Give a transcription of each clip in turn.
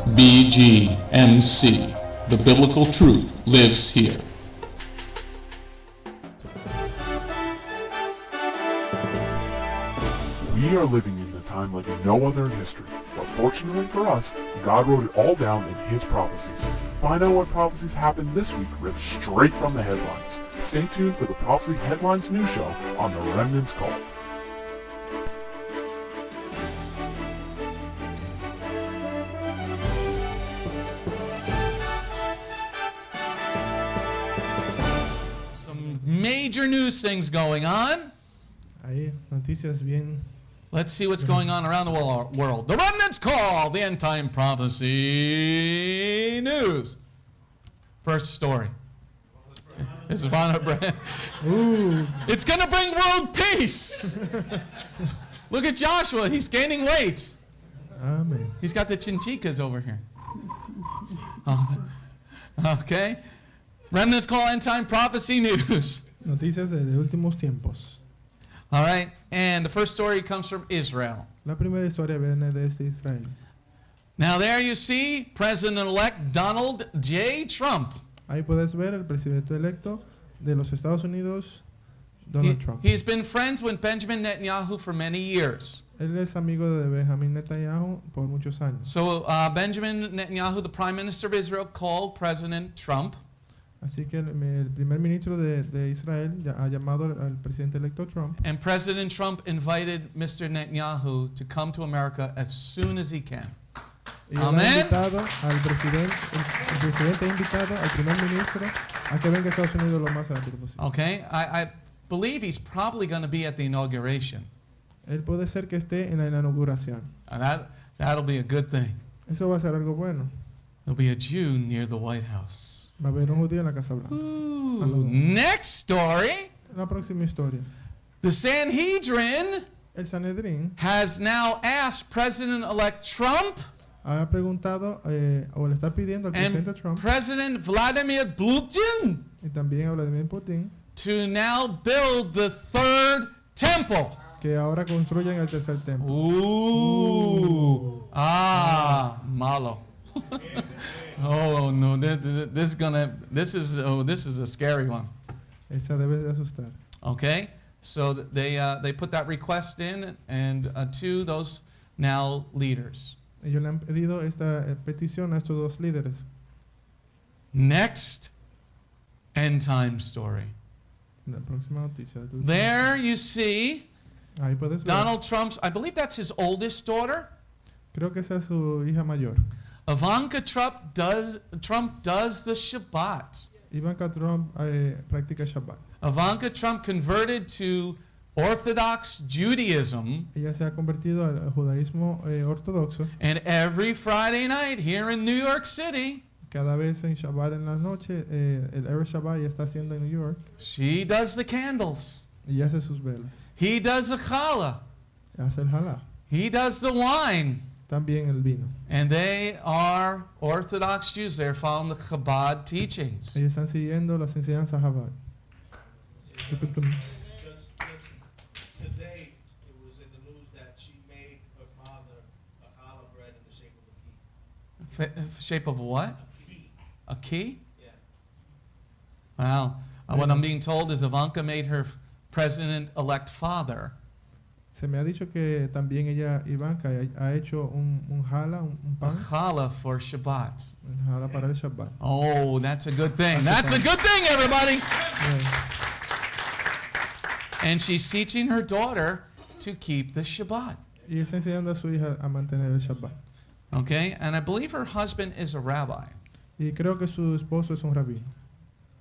Bgmc. The biblical truth lives here. We are living in a time like no other in history, but fortunately for us, God wrote it all down in His prophecies. Find out what prophecies happened this week ripped straight from the headlines. Stay tuned for the Prophecy Headlines news show on The Remnant's Call. Some major news things going on. Hay noticias bien. Let's see what's going on around the world. The Remnant's Call, the End Time Prophecy News. First story. It's going to bring world peace. Look at Joshua. He's gaining weight. Amen. He's got the chinchicas over here. Okay. Remnant's Call, End Time Prophecy News. Noticias de últimos tiempos. All right. And the first story comes from Israel. La primera historia viene desde Israel. Now there you see President-elect Donald J. Trump. Ahí puedes ver el presidente electo de los Estados Unidos, Donald Trump. He's been friends with Benjamin Netanyahu for many years. Él es amigo de Benjamin Netanyahu por muchos años. So Benjamin Netanyahu, the Prime Minister of Israel, called President Trump. Así que el primer ministro de Israel ha llamado al presidente electo Trump. And President Trump invited Mr. Netanyahu to come to America as soon as he can. Y Amen. ha invitado al presidente, el presidente ha invitado al primer ministro a que venga a Estados Unidos lo más rápido posible. Okay, I believe he's probably going to be at the inauguration. Él puede ser que esté en la inauguración. And that'll be a good thing. Eso va a ser algo bueno. There'll be a Jew near the White House. Va a haber un judío en la Casa Blanca. Ooh, next story. La próxima historia. The Sanhedrin El Sanedrín has now asked President-elect Trump ha preguntado o le está pidiendo al presidente and Trump President Vladimir Putin y también a Vladimir Putin to now build the third temple. que ahora construyan el tercer templo. Malo. Oh no, this is a scary one. Esa debe de asustar. Okay, so they put that request in, and to those now leaders. Ellos le han pedido esta petición a estos dos líderes. Next end time story. La próxima noticia. There you see Ahí puedes ver. Donald Trump's, I believe that's his oldest daughter. Creo que esa es su hija mayor. Ivanka Trump does the Shabbat. Ivanka Trump practica Shabbat. Ivanka Trump converted to Orthodox Judaism. Ella se ha convertido al judaísmo ortodoxo. And every Friday night here in New York City, Cada vez en Shabbat en la noche, el Erev Shabbat ya está haciendo en New York. she does the candles. Y hace sus velas. He does the challah. Hace el halá. He does the wine. También el vino. And they are Orthodox Jews. They're following the Chabad teachings. Ellos están siguiendo las enseñanzas Chabad. Today, it was in the news that she made her father a challah bread in the shape of a key. Shape of a what? A key. A key? Yeah. Wow. What I'm being told is Ivanka made her president-elect father Se me ha dicho que también ella, Ivanka, ha hecho un halá, un a pan, challah for Shabbat. un halá para el Shabbat. Oh, that's a good thing. That's a good thing, everybody. And she's teaching her daughter to keep the Shabbat. Y está enseñando a su hija a mantener el Shabbat. Okay? And I believe her husband is a rabbi. Y creo que su esposo es un rabino.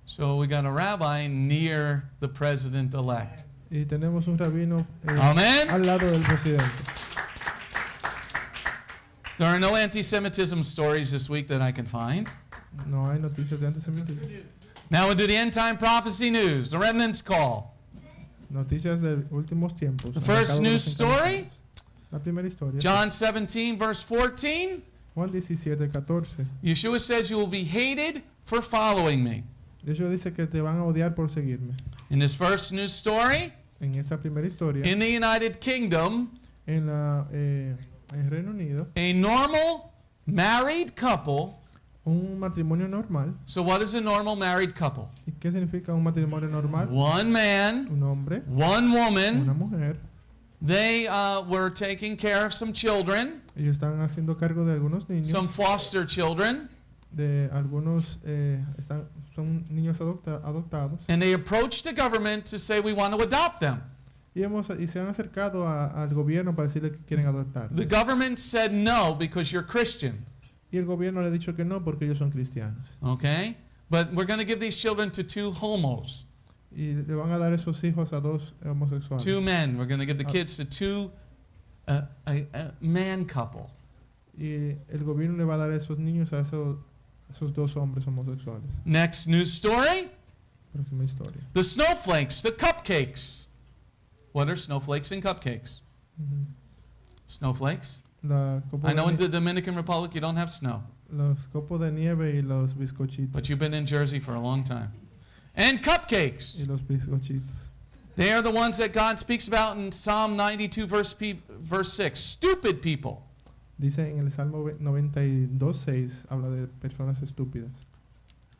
So we got a rabbi near the president-elect. Y tenemos un rabino Amen. al lado del presidente. There are no anti-Semitism stories this week that I can find. No hay noticias de antisemitismo. Now we'll do the end-time prophecy news, the remnant's call. Noticias de últimos tiempos. The first news story, La primera historia. John 17, verse 14. Juan 17:14. Yeshua says, you will be hated for following me. Yeshua dice que te van a odiar por seguirme. In this first news story, En esa primera historia, in the United Kingdom, en Reino Unido, a normal married couple. Un matrimonio normal. So what is a normal married couple? ¿Y qué significa un matrimonio normal? One man, Un hombre, one una woman. mujer. They were taking care of some children, Ellos están haciendo cargo de algunos niños. some foster children, De algunos son niños adoptados. and they approached the government to say, we want to adopt them. Y se han acercado al gobierno para decirle que quieren adoptar. The government said no because you're Christian. Y el gobierno le ha dicho que no porque ellos son cristianos. Okay? But we're going to give these children to two homos, Y le van a dar esos hijos a dos homosexuales. two men. We're going to give the kids to two a man couple. Y el gobierno le va a dar esos niños a esos dos hombres homosexuales. Next news story, Próxima historia. the snowflakes, the cupcakes. What are snowflakes and cupcakes? Ujú. Snowflakes? La copo I know in de the Dominican Republic you don't have snow, los copos de nieve y los bizcochitos. but you've been in Jersey for a long time. And Y cupcakes. los bizcochitos. They are the ones that God speaks about in Psalm 92 verse 6. Stupid people. Dice en el Salmo 92:6 habla de personas estúpidas.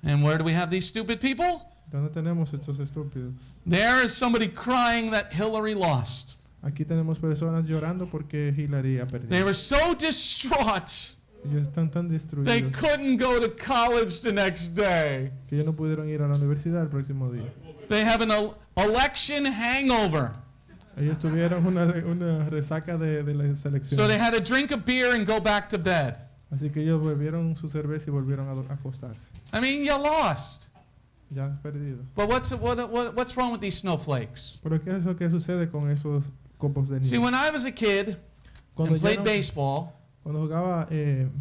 And where do we have these stupid people? ¿Dónde tenemos estos estúpidos? There is somebody crying that Hillary lost. Aquí tenemos personas llorando porque Hillary ha perdido. They were so distraught Ellos están tan they destruidos couldn't go to college the next day. que ellos no pudieron ir a la universidad el próximo día. They have an election hangover. Ellos tuvieron una resaca de la selección. So they had to drink a beer and go back to bed. Así que ellos bebieron su cerveza y volvieron a acostarse. I mean, you lost. Ya has perdido. But what's wrong with these snowflakes? Pero ¿qué es eso que sucede con esos copos de nieve? See, when I was a kid Cuando and played yo baseball, Cuando jugaba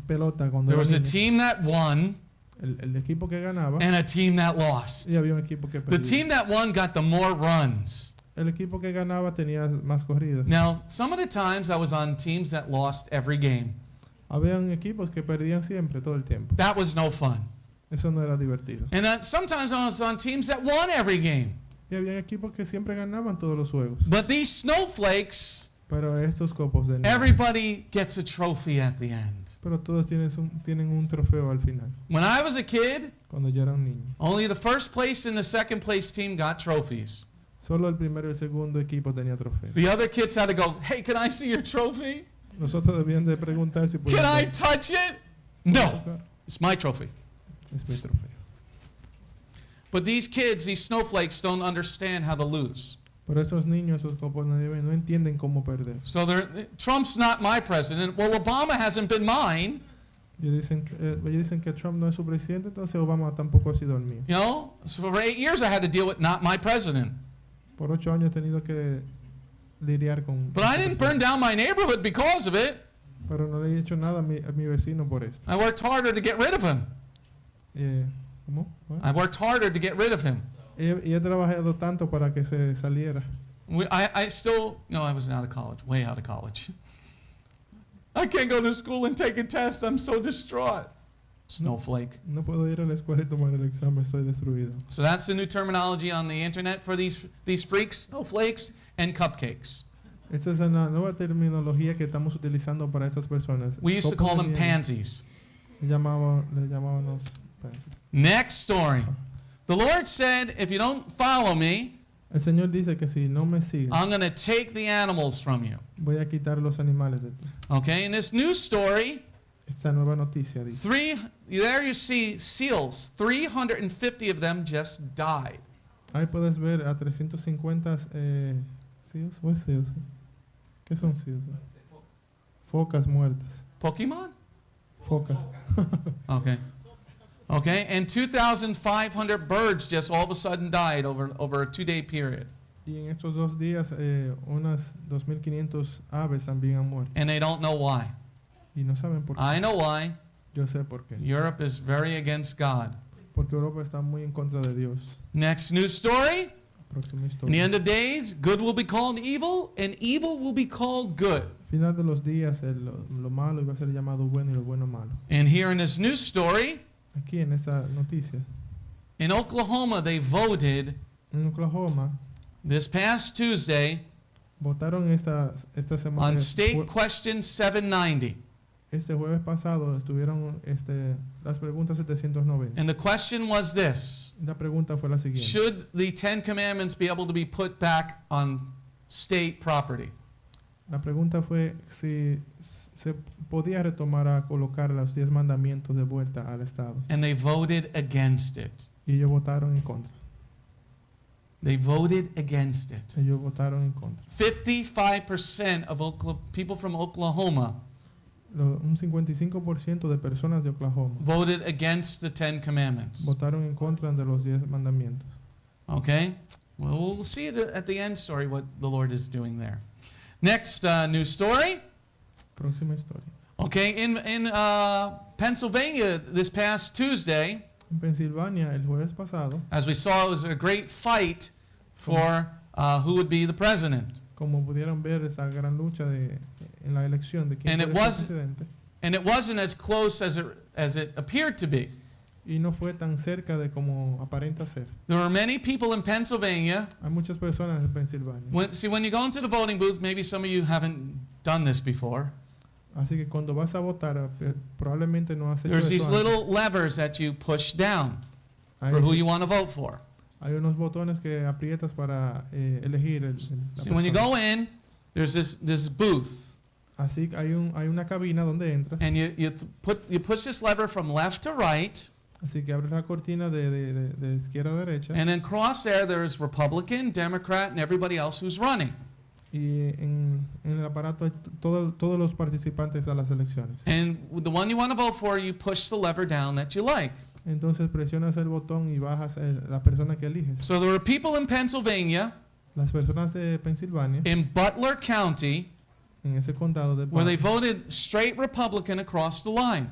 pelota, cuando there era was a niño, team that won el equipo que ganaba and a team that lost. y había un equipo que The perdía. team that won got the more runs. El equipo que ganaba tenía más corridas. Now, some of the times I was on teams that lost every game. Habían equipos que perdían siempre, todo el tiempo. That was no fun. Eso no era divertido. And sometimes I was on teams that won every game. Y había equipos que siempre ganaban todos los juegos. But these snowflakes, Pero estos copos de nieve, everybody gets a trophy at the end. pero todos tienen un trofeo al final. When I was a kid, Cuando yo era un niño, only the first place and the second place team got trophies. solo el primero y el segundo equipo tenía trofeo. The other kids had to go, hey, can I see your trophy? Nosotros debían de preguntar si Can I podían touch it? No, it's my trophy. Es mi trofeo. But these kids, these snowflakes, don't understand how to lose. Pero esos niños, esos copos de nieve, no entienden cómo perder. So Trump's not my president. Well, Obama hasn't been mine. Ellos dicen que Trump no es su presidente, entonces Obama tampoco ha sido el mío. You know, so for 8 years I had to deal with not my president. Por 8 años he tenido que lidiar con... But I didn't burn down my neighborhood because of it. Pero no le he hecho nada a mi vecino por esto. I worked harder to get rid of him. ¿Cómo? I worked harder to get rid of him. Y he trabajado tanto para que se saliera. I still, I was out of college, way out of college. I can't go to school and take a test. I'm so distraught. Snowflake. No puedo ir a la escuela y tomar el examen, estoy destruido. So that's the new terminology on the internet for these freaks, snowflakes, and cupcakes. Esta es una nueva terminología que estamos utilizando para estas personas. We used to Copos call de them nieve. pansies. Le llamábamos pansies. Next story. The Lord said, if you don't follow me, El Señor dice que si no me siguen, I'm going to take the animals from you. voy a quitar los animales de ti. Okay, in this new story, Esta nueva noticia dice. there you see seals. 350 of them just died. Ahí puedes ver a 350 seals. ¿O es seals? ¿Qué son seals? Focas muertas. Pokemon? Focas. Okay. Okay, and 2,500 birds just all of a sudden died over a 2-day period. Y en estos 2 días, unas 2.500 aves también han muerto. And they don't know why. Y no saben por qué. I know why. Yo sé por qué. Europe is very against God. Porque Europa está muy en contra de Dios. Next news story. Próxima In the historia. end of days, good will be called evil, and evil will be called good. Final de los días, lo malo iba a ser llamado bueno y lo bueno malo. And here in this news story, Aquí en esta noticia, in Oklahoma, they voted en Oklahoma, this past Tuesday votaron esta semana on State Question 790. Este jueves pasado estuvieron las preguntas 790. And the question was this: La pregunta fue la siguiente. should the 10 Commandments be able to be put back on state property? La pregunta fue si se podía retomar a colocar los 10 mandamientos de vuelta al Estado. And they voted against it. Y ellos votaron en contra. They voted against it. Ellos votaron en contra. 55% of people from Oklahoma Un 55% de personas de Oklahoma voted against the 10 Commandments. votaron en contra de los 10 mandamientos. Okay? Well, we'll see at the end story what the Lord is doing there. Next news story. Próxima historia. Okay, in Pennsylvania this past Tuesday, En Pensilvania, el jueves pasado, as we saw, it was a great fight for who would be the president. como pudieron ver, esta gran lucha en la elección de quién And it puede was- ser presidente. And it wasn't as close as it appeared to be. Y no fue tan cerca de como aparenta ser. There were many people in Pennsylvania. Hay muchas personas en Pensilvania. When you go into the voting booth, maybe some of you haven't done this before. Así que cuando vas a votar, probablemente no has hecho There's these eso antes. little levers that you push down Hay, for who you want to vote for. hay unos botones que aprietas para elegir la So when you persona. go in, there's this booth, Así que hay una cabina donde entras. and you push this lever from left to right, Así que abres la cortina de izquierda a derecha. and then across there's Republican, Democrat, and everybody else who's running. Y en el aparato hay todos los participantes a las elecciones. And the one you want to vote for, you push the lever down that you like. Entonces presionas el botón y bajas la persona que eliges. So there were people in Pennsylvania, Las personas de Pensilvania, in Butler County, en ese condado de where they Butler, voted straight Republican across the line.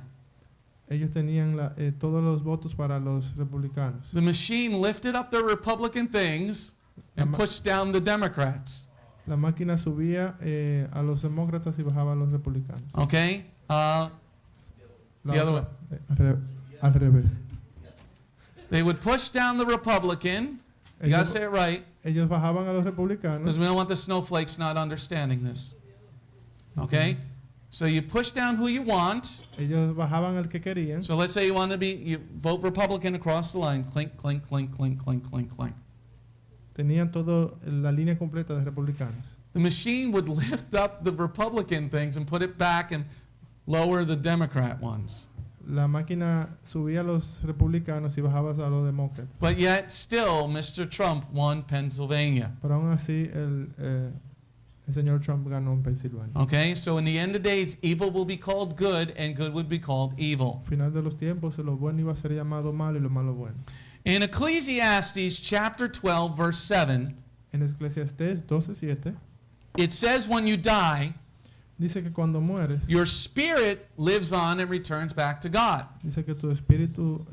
ellos tenían todos los votos para los republicanos. The machine lifted up the Republican things and pushed down the Democrats. La máquina subía a los demócratas y bajaba a los republicanos. Okay? La The other otra- al revés. They would push down the Republican. You gotta say it right, Ellos bajaban a los because republicanos. we don't want the snowflakes not understanding this. Okay? So you push down who you want. Ellos bajaban al que querían. So let's say you vote Republican across the line. Clink, clink, clink, clink, clink, clink, clink. Tenían toda la línea completa de republicanos. The machine would lift up the Republican things and put it back and lower the Democrat ones. La máquina subía a los republicanos y bajaba a los demócratas. But yet still, Mr. Trump won Pennsylvania. Pero aún así, el señor Trump ganó en Pensilvania. Okay? So in the end of days, evil will be called good and good would be called evil. Al final de los tiempos, lo bueno iba a ser llamado malo y lo malo bueno. In Ecclesiastes chapter 12, verse 7, En Eclesiastés 12:7 it says when you die, dice que cuando mueres, your spirit lives on and returns back to God. dice que tu espíritu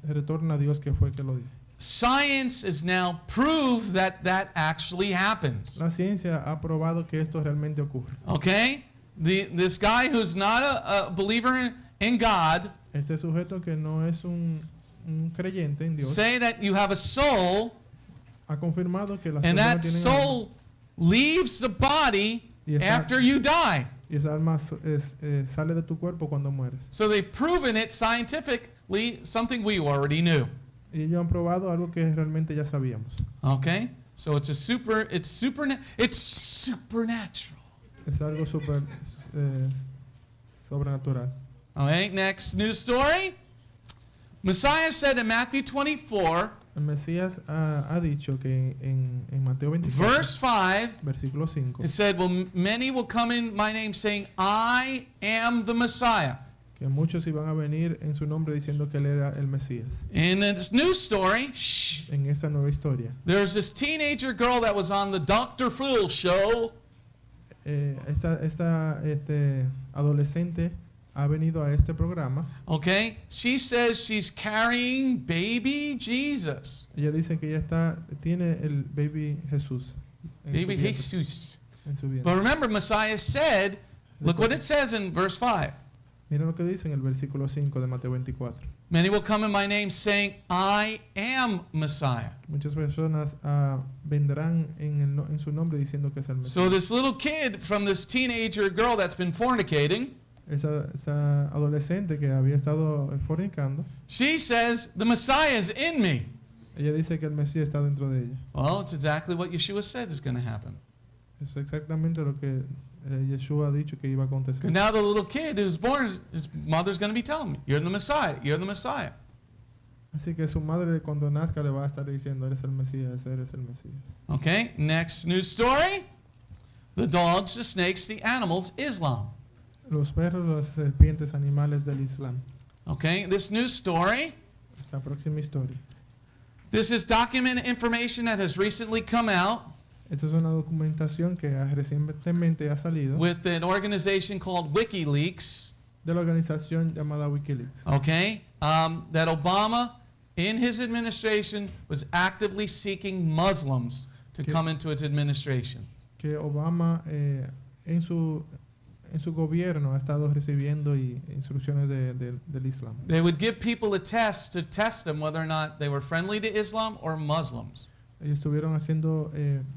retorna a Dios, que fue el que lo dijo. Science is now proved that actually happens. La ciencia ha probado que esto realmente ocurre. Okay? This guy who's not a believer in God Este sujeto que no es un creyente en Dios say that you have a soul, ha confirmado que las and personas that tienen alma, soul leaves the body y esa, after you die. y esa alma sale de tu cuerpo cuando mueres. So they've proven it scientifically, something we already knew. Y ellos han probado algo que realmente ya sabíamos. Okay? So it's supernatural. Es algo sobrenatural. All right, next news story. Messiah said in Matthew 24, El Mesías ha dicho que en Mateo 24, verse 5, versículo 5, it said, well, many will come in my name saying, I am the Messiah. que muchos iban a venir en su nombre diciendo que él era el Mesías. In this news story, En esta nueva historia, there's this teenager girl that was on the Dr. Phil show. esta adolescente ha venido a este programa. Okay? She says she's carrying baby Jesus. Ella dice que ella tiene el baby Jesús en Baby su vientre, Jesus. en su vientre. But remember, Messiah said, look what it says in verse 5. Mira lo que dice en el versículo 5 de Mateo 24. Many will come in my name saying, I am Messiah. Muchas personas vendrán en su nombre diciendo que es el Mesías. So this little kid from this teenager girl that's been fornicating, esa adolescente que había estado fornicando, she says, the Messiah is in me. ella dice que el Mesías está dentro de ella. Well, it's exactly what Yeshua said is going to happen. Es exactamente lo que Yeshua ha dicho que iba a acontecer. Now the little kid who's born, his mother's going to be telling me, you're the Messiah, you're the Messiah. Así que su madre cuando nazca le va a estar diciendo, eres el Mesías, eres el Mesías. Okay, next news story. The dogs, the snakes, the animals, Islam. Los perros, las serpientes, animales del Islam. Okay, this news story, Esta próxima historia. this is documented information that has recently come out Esta es una documentación que recientemente ha salido with an organization called WikiLeaks, de la organización llamada WikiLeaks. okay, that Obama, in his administration, was actively seeking Muslims to come into its administration. Que Obama en su gobierno ha estado recibiendo instrucciones del Islam. They would give people a test to test them whether or not they were friendly to Islam or Muslims. Ellos estuvieron haciendo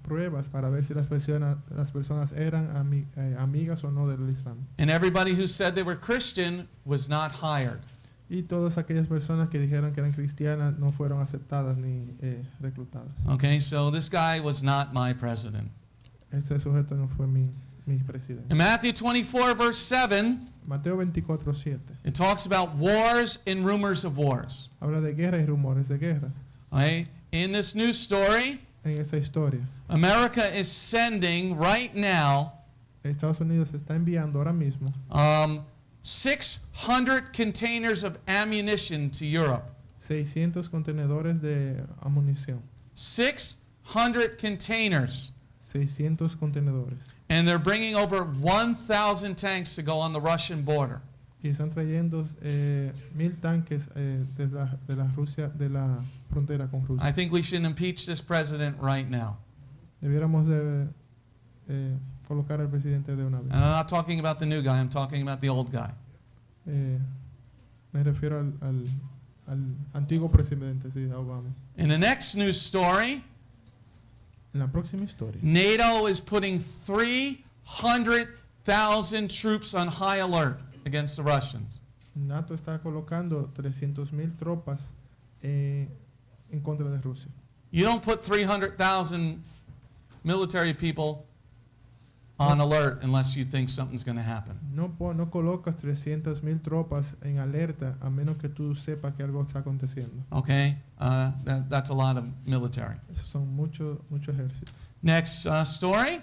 pruebas para ver si las personas eran amigas o no del Islam. And everybody who said they were Christian was not hired. Y todas aquellas personas que dijeron que eran cristianas no fueron aceptadas ni reclutadas. Okay, so this guy was not my president. Ese sujeto no fue mi presidente. In Matthew 24, verse 7, Mateo 24:7 it talks about wars and rumors of wars. habla de guerra y rumores de guerras. Okay? In this news story, En esta historia, America is sending right now Estados Unidos está enviando ahora mismo 600 containers of ammunition to Europe. 600 contenedores de amunición. 600 containers. 600 contenedores. And they're bringing over 1,000 tanks to go on the Russian border. Y están trayendo 1,000 tanques de la frontera con Rusia. I think we should impeach this president right now. Debiéramos de colocar al presidente de una vez. And I'm not talking about the new guy, I'm talking about the old guy. Me refiero al antiguo presidente, sí, a Obama. In the next news story, En la próxima historia, NATO is putting 300,000 troops on high alert against the Russians. NATO está colocando 300,000 tropas en contra de Rusia. You don't put 300,000 military people on alert unless you think something's going to happen. No colocas 300,000 tropas en alerta a menos que tú sepas que algo está aconteciendo. Okay? That's a lot of military. Eso son mucho ejército. Next story.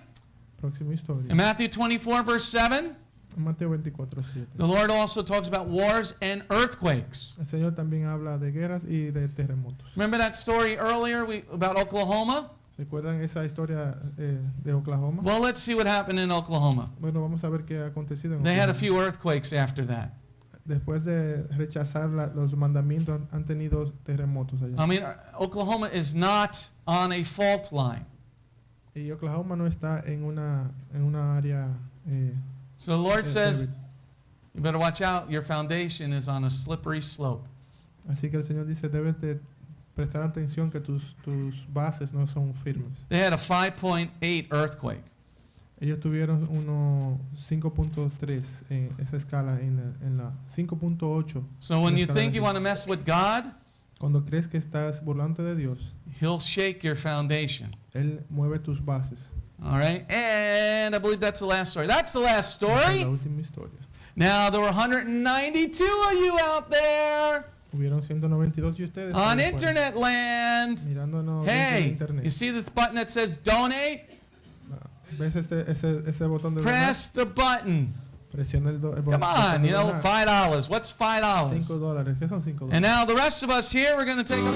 Próxima historia. In Matthew 24, verse 7, En Mateo 24:7. the Lord also talks about wars and earthquakes. El Señor también habla de guerras y de terremotos. Remember that story earlier about Oklahoma? ¿Recuerdan esa historia de Oklahoma? Well, let's see what happened in Oklahoma. Bueno, vamos a ver qué ha acontecido en They had a Oklahoma. few earthquakes after that. Después de rechazar los mandamientos, han tenido terremotos allá. I mean, Oklahoma is not on a fault line. Y Oklahoma no está en una área. So the Lord says, débil. you better watch out. Your foundation is on a slippery slope. Así que el Señor dice, debes de prestar atención que tus bases no son firmes. They had a 5.8 earthquake. Ellos tuvieron 5.3 en esa escala, en la 5.8. So when en la you escala think de you want to mess with God, Cuando crees que estás burlándote de Dios, He'll shake your foundation. Él mueve tus bases. All right? And I believe that's the last story. That's the last Esa es la story. última historia. Now, there were 192 of you out there Hubieron 192 de ustedes on allá afuera, internet land. mirándonos dentro de Hey, internet. you see the button that says donate? ¿Ves ese botón de Press the button. donar? Presiona el Come botón on, de you know, donar. $5. What's $5? $5. ¿Qué son $5? And now the rest of us here, we're going to take up.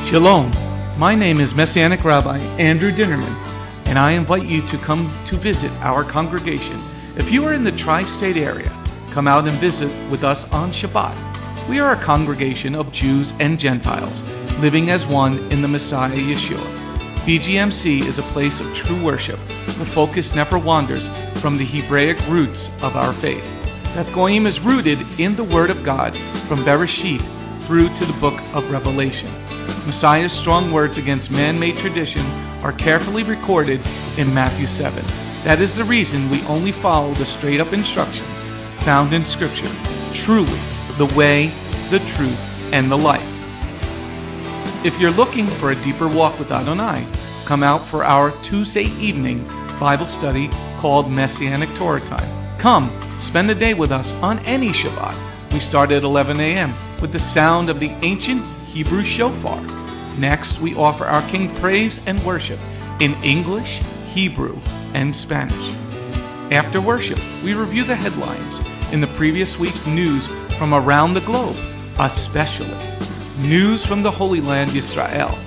Shalom. My name is Messianic Rabbi Andrew Dinnerman, and I invite you to come to visit our congregation. If you are in the tri-state area, come out and visit with us on Shabbat. We are a congregation of Jews and Gentiles, living as one in the Messiah Yeshua. Bgmc is a place of true worship. The focus never wanders from the Hebraic roots of our faith. Beth Goyim is rooted in the Word of God from Bereshit through to the book of Revelation. Messiah's strong words against man-made tradition are carefully recorded in Matthew 7. That is the reason we only follow the straight-up instructions found in Scripture, truly the way, the truth, and the life. If you're looking for a deeper walk with Adonai, come out for our Tuesday evening Bible study called Messianic Torah Time. Come, spend a day with us on any Shabbat. We start at 11 a.m. with the sound of the ancient Hebrew shofar. Next, we offer our King praise and worship in English, Hebrew, and Spanish. After worship, we review the headlines in the previous week's news from around the globe, especially news from the Holy Land, Israel.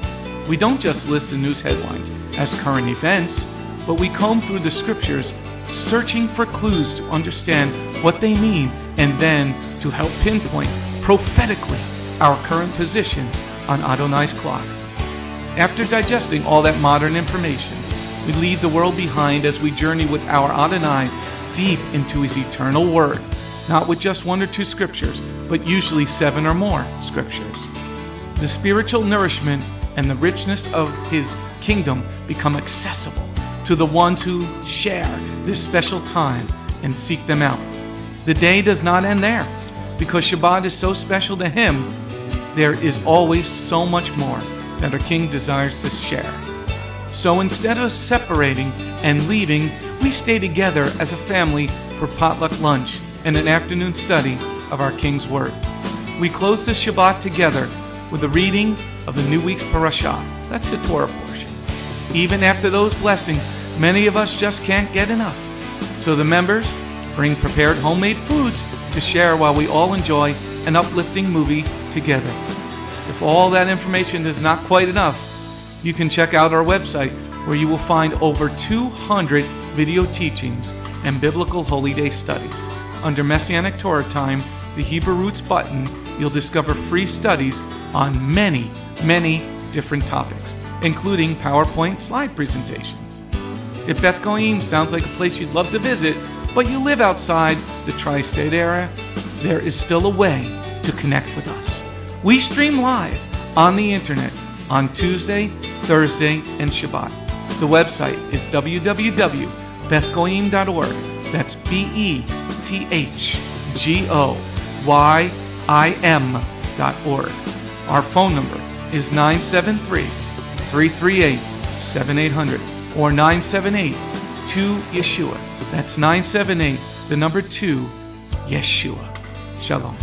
We don't just list the news headlines as current events, but we comb through the scriptures, searching for clues to understand what they mean and then to help pinpoint prophetically our current position on Adonai's clock. After digesting all that modern information, we leave the world behind as we journey with our Adonai deep into his eternal word, not with just 1 or 2 scriptures, but usually 7 or more scriptures. The spiritual nourishment and the richness of his kingdom become accessible to the ones who share this special time and seek them out. The day does not end there. Because Shabbat is so special to him, there is always so much more that our King desires to share. So instead of separating and leaving, we stay together as a family for potluck lunch and an afternoon study of our King's Word. We close the Shabbat together with the reading of the new week's parashah. That's the Torah portion. Even after those blessings, many of us just can't get enough. So the members bring prepared homemade foods to share while we all enjoy an uplifting movie together. If all that information is not quite enough, you can check out our website where you will find over 200 video teachings and biblical holy day studies. Under Messianic Torah Time, the Hebrew Roots button, you'll discover free studies on many, many different topics, including PowerPoint slide presentations. If Beth Goyim sounds like a place you'd love to visit, but you live outside the tri-state area, there is still a way to connect with us. We stream live on the internet on Tuesday, Thursday, and Shabbat. The website is www.bethgoyim.org. That's BETHGOYIM.org. Our phone number is 973-338-7800 or 978-2-YESHUA. That's 978, the number 2, Yeshua. Shalom.